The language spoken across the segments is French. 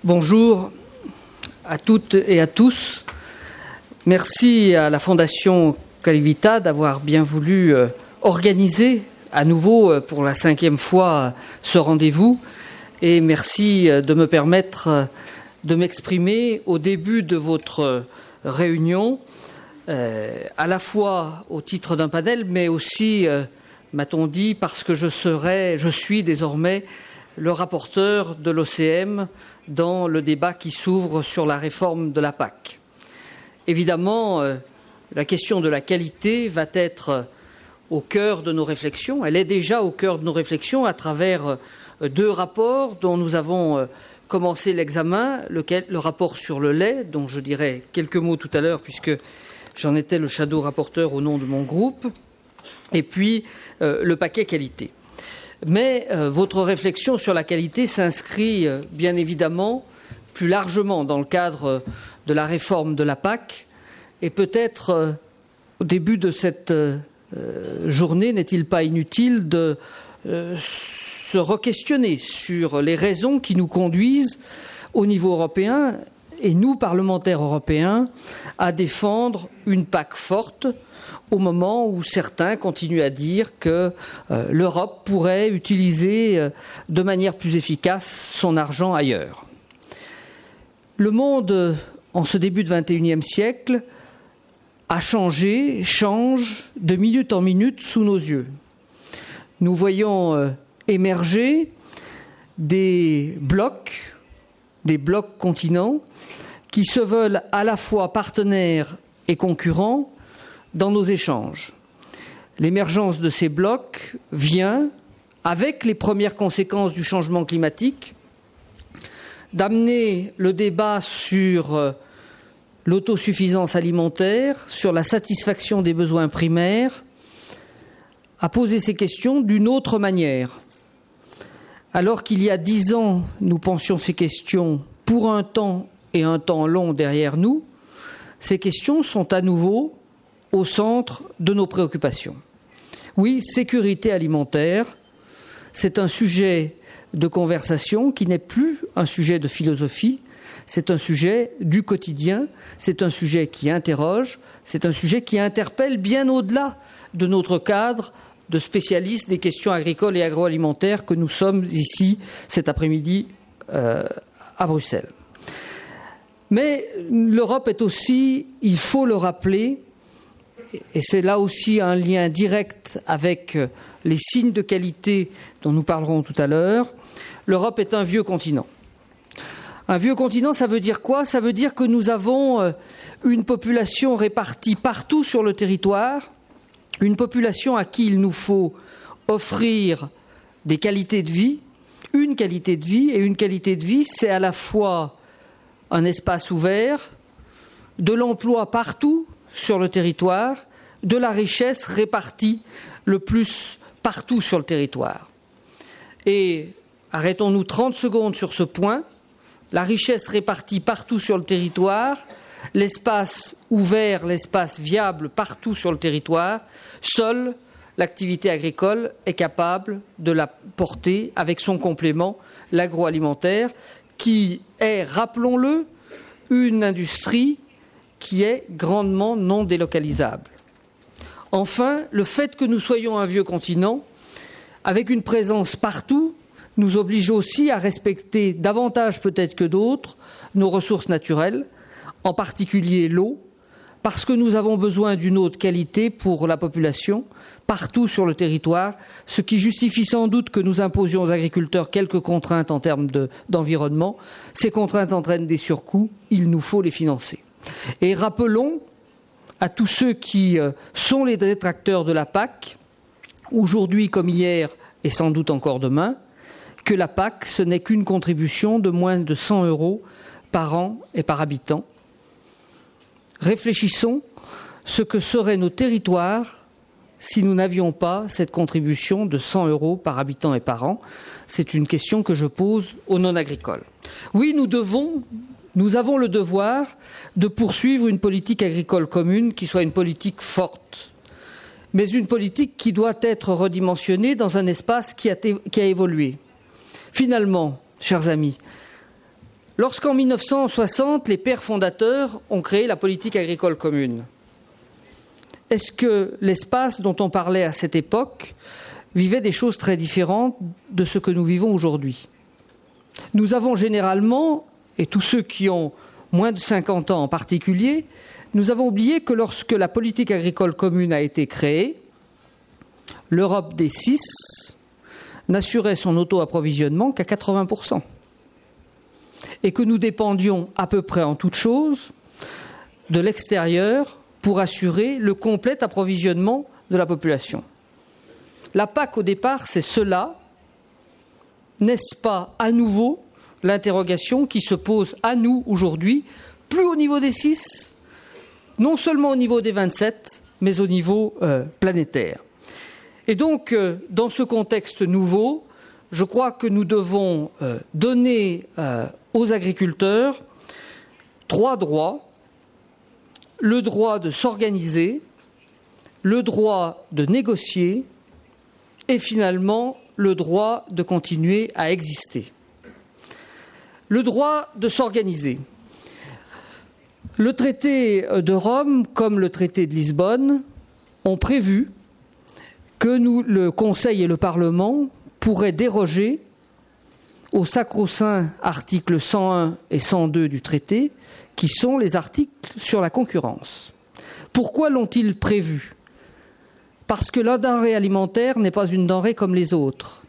Bonjour à toutes et à tous. Merci à la Fondation Calivita d'avoir bien voulu organiser à nouveau pour la 5e fois ce rendez-vous. Et merci de me permettre de m'exprimer au début de votre réunion, à la fois au titre d'un panel, mais aussi, m'a-t-on dit, parce que je suis désormais le rapporteur de l'OCM dans le débat qui s'ouvre sur la réforme de la PAC. Évidemment, la question de la qualité va être au cœur de nos réflexions. Elle est déjà au cœur de nos réflexions à travers 2 rapports dont nous avons commencé l'examen, le rapport sur le lait, dont je dirai quelques mots tout à l'heure puisque j'en étais le shadow rapporteur au nom de mon groupe, et puis le paquet qualité. Mais votre réflexion sur la qualité s'inscrit bien évidemment plus largement dans le cadre de la réforme de la PAC. Et peut-être au début de cette journée, n'est-il pas inutile de se re-questionner sur les raisons qui nous conduisent au niveau européen, et nous, parlementaires européens, à défendre une PAC forte, au moment où certains continuent à dire que l'Europe pourrait utiliser de manière plus efficace son argent ailleurs. Le monde, en ce début de XXIe siècle, change de minute en minute sous nos yeux. Nous voyons émerger des blocs continents, qui se veulent à la fois partenaires et concurrents dans nos échanges. L'émergence de ces blocs vient, avec les premières conséquences du changement climatique, d'amener le débat sur l'autosuffisance alimentaire, sur la satisfaction des besoins primaires, à poser ces questions d'une autre manière. Alors qu'il y a 10 ans, nous pensions ces questions pour un temps et un temps long derrière nous, ces questions sont à nouveau au centre de nos préoccupations. Oui, sécurité alimentaire, c'est un sujet de conversation qui n'est plus un sujet de philosophie, c'est un sujet du quotidien, c'est un sujet qui interroge, c'est un sujet qui interpelle bien au-delà de notre cadre de spécialistes des questions agricoles et agroalimentaires que nous sommes ici cet après-midi à Bruxelles. Mais l'Europe est aussi, il faut le rappeler, et c'est là aussi un lien direct avec les signes de qualité dont nous parlerons tout à l'heure, l'Europe est un vieux continent. Un vieux continent, ça veut dire quoi? Ça veut dire que nous avons une population répartie partout sur le territoire, une population à qui il nous faut offrir des qualités de vie, une qualité de vie, et une qualité de vie, c'est à la fois un espace ouvert, de l'emploi partout sur le territoire, de la richesse répartie le plus partout sur le territoire. Et arrêtons-nous 30 secondes sur ce point. La richesse répartie partout sur le territoire, l'espace ouvert, l'espace viable partout sur le territoire, seule l'activité agricole est capable de la porter avec son complément, l'agroalimentaire, qui est, rappelons-le, une industrie qui est grandement non délocalisable. Enfin, le fait que nous soyons un vieux continent, avec une présence partout, nous oblige aussi à respecter davantage peut-être que d'autres nos ressources naturelles, en particulier l'eau, parce que nous avons besoin d'une eau de qualité pour la population, partout sur le territoire, ce qui justifie sans doute que nous imposions aux agriculteurs quelques contraintes en termes d'environnement. Ces contraintes entraînent des surcoûts, il nous faut les financer. Et rappelons à tous ceux qui sont les détracteurs de la PAC, aujourd'hui comme hier et sans doute encore demain, que la PAC, ce n'est qu'une contribution de moins de 100 € par an et par habitant. Réfléchissons ce que seraient nos territoires si nous n'avions pas cette contribution de 100 € par habitant et par an. C'est une question que je pose aux non-agricoles. Oui, nous avons le devoir de poursuivre une politique agricole commune qui soit une politique forte, mais une politique qui doit être redimensionnée dans un espace qui a évolué. Finalement, chers amis, Lorsqu'en 1960, les pères fondateurs ont créé la politique agricole commune, est-ce que l'espace dont on parlait à cette époque vivait des choses très différentes de ce que nous vivons aujourd'hui? Nous avons généralement, et tous ceux qui ont moins de 50 ans en particulier, nous avons oublié que lorsque la politique agricole commune a été créée, l'Europe des 6 n'assurait son auto-approvisionnement qu'à 80%. Et que nous dépendions à peu près en toutes choses de l'extérieur pour assurer le complet approvisionnement de la population. La PAC, au départ, c'est cela. N'est-ce pas à nouveau l'interrogation qui se pose à nous aujourd'hui, plus au niveau des 6, non seulement au niveau des 27, mais au niveau planétaire. Et donc, dans ce contexte nouveau, je crois que nous devons donner aux agriculteurs 3 droits. Le droit de s'organiser, le droit de négocier et finalement le droit de continuer à exister. Le droit de s'organiser. Le traité de Rome, comme le traité de Lisbonne, ont prévu que le Conseil et le Parlement pourraient déroger aux sacro-saints articles 101 et 102 du traité, qui sont les articles sur la concurrence. Pourquoi l'ont-ils prévu? Parce que la denrée alimentaire n'est pas une denrée comme les autres.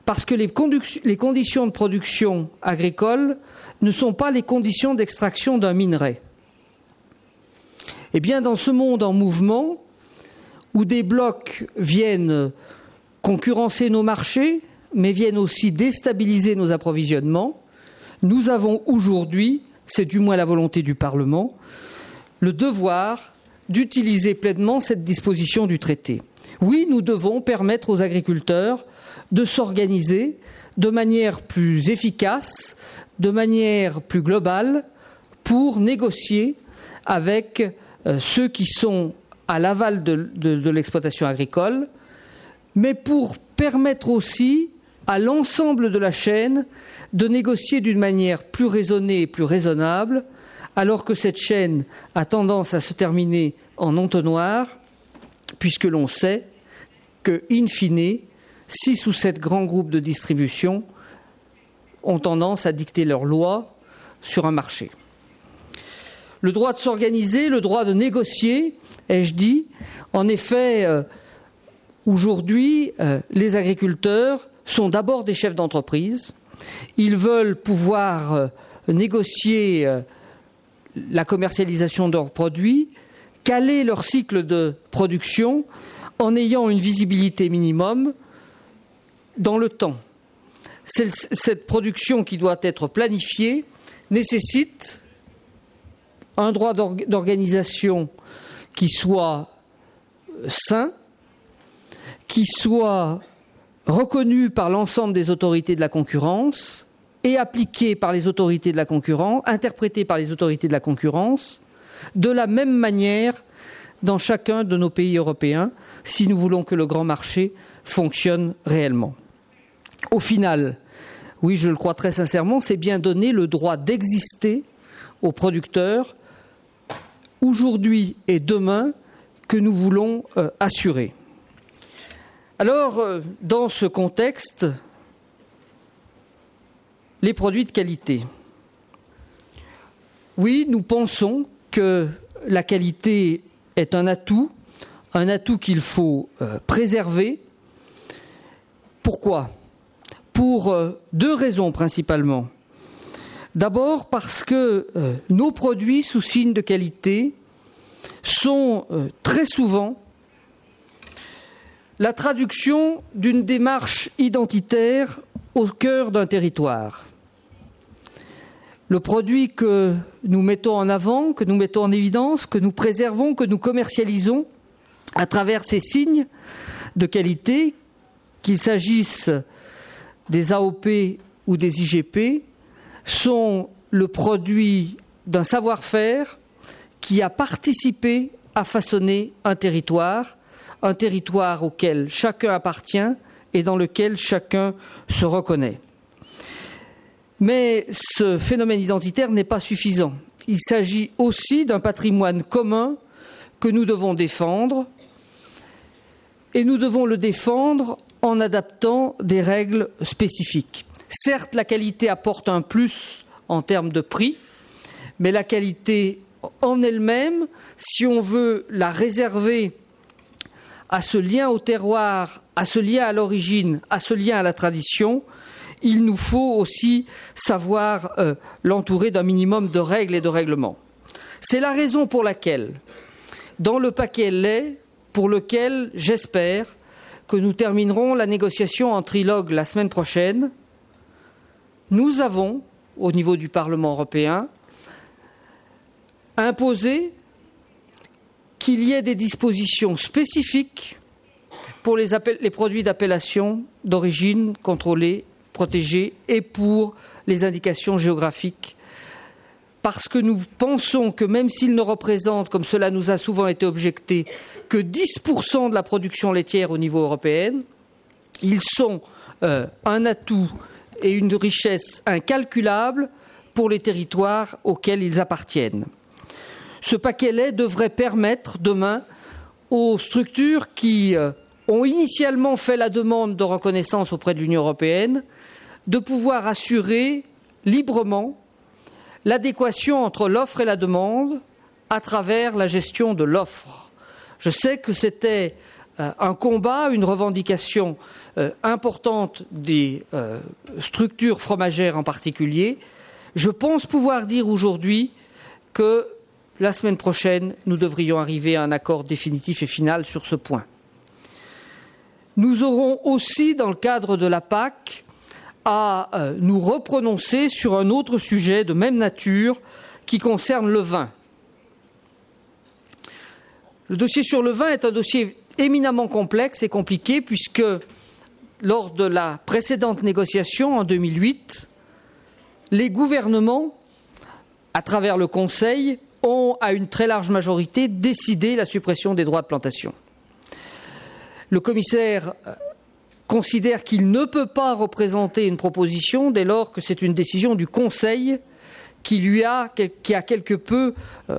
Parce que les conditions de production agricole ne sont pas les conditions d'extraction d'un minerai. Eh bien, dans ce monde en mouvement, où des blocs viennent concurrencer nos marchés, mais viennent aussi déstabiliser nos approvisionnements, nous avons aujourd'hui, c'est du moins la volonté du Parlement, le devoir d'utiliser pleinement cette disposition du traité. Oui, nous devons permettre aux agriculteurs de s'organiser de manière plus efficace, de manière plus globale, pour négocier avec ceux qui sont à l'aval de l'exploitation agricole, mais pour permettre aussi à l'ensemble de la chaîne de négocier d'une manière plus raisonnée et plus raisonnable, alors que cette chaîne a tendance à se terminer en entonnoir, puisque l'on sait que, in fine, 6 ou 7 grands groupes de distribution ont tendance à dicter leurs lois sur un marché. Le droit de s'organiser, le droit de négocier, ai-je dit, en effet, aujourd'hui, les agriculteurs sont d'abord des chefs d'entreprise. Ils veulent pouvoir négocier la commercialisation de leurs produits, caler leur cycle de production en ayant une visibilité minimum dans le temps. Cette production qui doit être planifiée nécessite un droit d'organisation qui soit sain, qui soit reconnu par l'ensemble des autorités de la concurrence et appliqué par les autorités de la concurrence, interprété par les autorités de la concurrence, de la même manière dans chacun de nos pays européens, si nous voulons que le grand marché fonctionne réellement. Au final, oui, je le crois très sincèrement, c'est bien donner le droit d'exister aux producteurs aujourd'hui et demain que nous voulons assurer. Alors, dans ce contexte, les produits de qualité. Oui, nous pensons que la qualité est un atout qu'il faut préserver. Pourquoi ? Pour 2 raisons principalement. D'abord parce que nos produits sous signe de qualité sont très souvent la traduction d'une démarche identitaire au cœur d'un territoire. Le produit que nous mettons en avant, que nous mettons en évidence, que nous préservons, que nous commercialisons à travers ces signes de qualité, qu'il s'agisse des AOP ou des IGP, sont le produit d'un savoir-faire qui a participé à façonner un territoire auquel chacun appartient et dans lequel chacun se reconnaît. Mais ce phénomène identitaire n'est pas suffisant. Il s'agit aussi d'un patrimoine commun que nous devons défendre, et nous devons le défendre en adaptant des règles spécifiques. Certes, la qualité apporte un plus en termes de prix, mais la qualité en elle-même, si on veut la réserver à ce lien au terroir, à ce lien à l'origine, à ce lien à la tradition, il nous faut aussi savoir l'entourer d'un minimum de règles et de règlements. C'est la raison pour laquelle, dans le paquet lait, pour lequel j'espère que nous terminerons la négociation en trilogue la semaine prochaine, nous avons, au niveau du Parlement européen, imposé qu'il y ait des dispositions spécifiques pour les produits d'appellation d'origine contrôlée, protégée, et pour les indications géographiques. Parce que nous pensons que même s'ils ne représentent, comme cela nous a souvent été objecté, que 10% de la production laitière au niveau européen, ils sont un atout et une richesse incalculable pour les territoires auxquels ils appartiennent. Ce paquet lait devrait permettre demain aux structures qui ont initialement fait la demande de reconnaissance auprès de l'Union européenne de pouvoir assurer librement l'adéquation entre l'offre et la demande à travers la gestion de l'offre. Je sais que c'était un combat, une revendication importante des structures fromagères en particulier. Je pense pouvoir dire aujourd'hui que la semaine prochaine, nous devrions arriver à un accord définitif et final sur ce point. Nous aurons aussi, dans le cadre de la PAC, à nous reprononcer sur un autre sujet de même nature qui concerne le vin. Le dossier sur le vin est un dossier éminemment complexe et compliqué puisque lors de la précédente négociation en 2008, les gouvernements, à travers le Conseil, ont à une très large majorité décidé la suppression des droits de plantation. Le commissaire considère qu'il ne peut pas représenter une proposition dès lors que c'est une décision du Conseil qui a quelque peu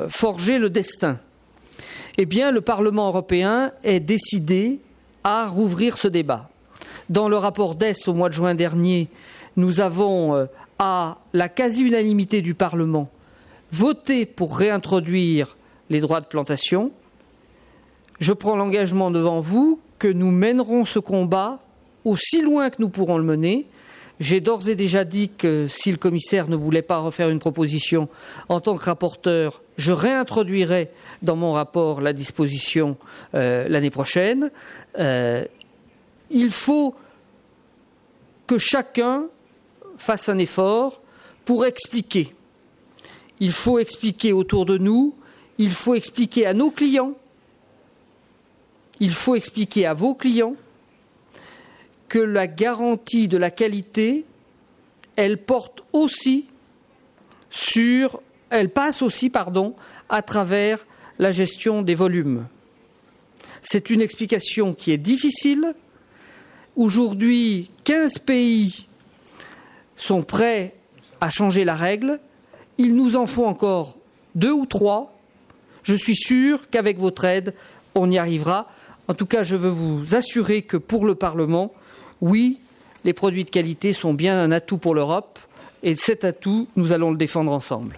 forgé le destin. Eh bien, le Parlement européen est décidé à rouvrir ce débat. Dans le rapport Dess au mois de juin dernier, nous avons, à la quasi-unanimité du Parlement, voté pour réintroduire les droits de plantation. Je prends l'engagement devant vous que nous mènerons ce combat aussi loin que nous pourrons le mener. J'ai d'ores et déjà dit que si le commissaire ne voulait pas refaire une proposition en tant que rapporteur, je réintroduirai dans mon rapport la disposition l'année prochaine. Il faut que chacun fasse un effort pour expliquer. Il faut expliquer autour de nous, il faut expliquer à nos clients, il faut expliquer à vos clients que la garantie de la qualité, elle passe aussi, à travers la gestion des volumes. C'est une explication qui est difficile. Aujourd'hui, 15 pays sont prêts à changer la règle. Il nous en faut encore 2 ou 3. Je suis sûr qu'avec votre aide, on y arrivera. En tout cas, je veux vous assurer que pour le Parlement, oui, les produits de qualité sont bien un atout pour l'Europe et cet atout, nous allons le défendre ensemble.